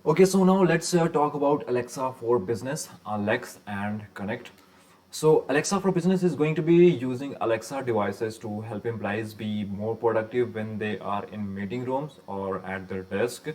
Okay, so now let's talk about Alexa for Business, Lex and Connect. So Alexa for Business is going to be using Alexa devices to help employees be more productive when they are in meeting rooms or at their desk.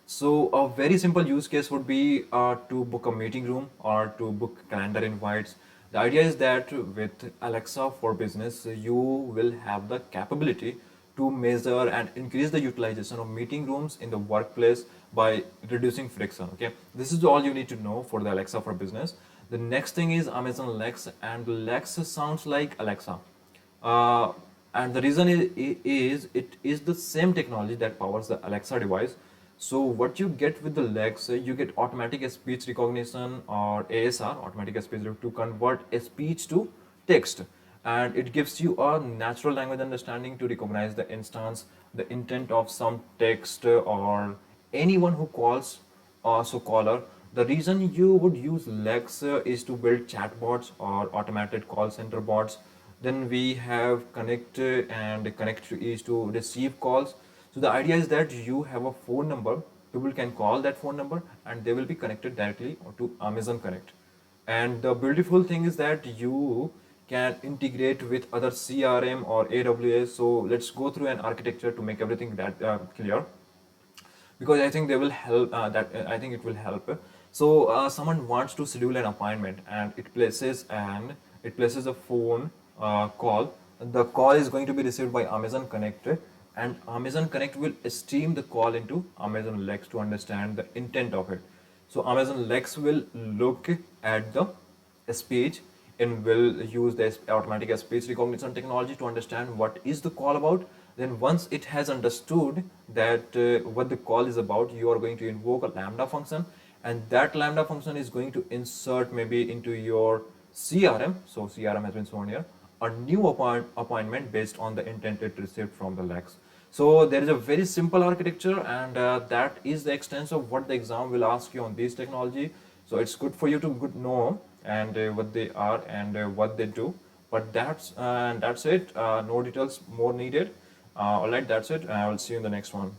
So a very simple use case would be to book a meeting room or to book calendar invites. The idea is that with Alexa for Business, you will have the capability to measure and increase the utilization of meeting rooms in the workplace by reducing friction. Okay, this is all you need to know for the Alexa for Business. The next thing is Amazon Lex, and Lex sounds like Alexa. Uh, and the reason is it is the same technology that powers the Alexa device. So what you get with the Lex, you get automatic speech recognition or ASR, automatic speech to convert a speech to text, and it gives you a natural language understanding to recognize the instance, the intent of some text or anyone who calls, so caller. The reason you would use Lex is to build chatbots or automated call center bots. Then we have Connect, and Connect is to receive calls. So the idea is that you have a phone number, people can call that phone number and they will be connected directly to Amazon Connect. And the beautiful thing is that you can integrate with other CRM or AWS. So let's go through an architecture to make everything that clear, because I think they will help. I think it will help. So someone wants to schedule an appointment and it places a phone call. The call is going to be received by Amazon Connect, and Amazon Connect will stream the call into Amazon Lex to understand the intent of it. So Amazon Lex will look at the speech and will use the automatic speech recognition technology to understand what is the call about. Then once it has understood that what the call is about, you are going to invoke a Lambda function, and that Lambda function is going to insert maybe into your CRM. So CRM has been shown here, a new appointment based on the intent it received from the Lex. So there is a very simple architecture, and that is the extent of what the exam will ask you on this technology. So it's good for you to know and what they are and what they do. But that's it. No details more needed. All right, that's it. I will see you in the next one.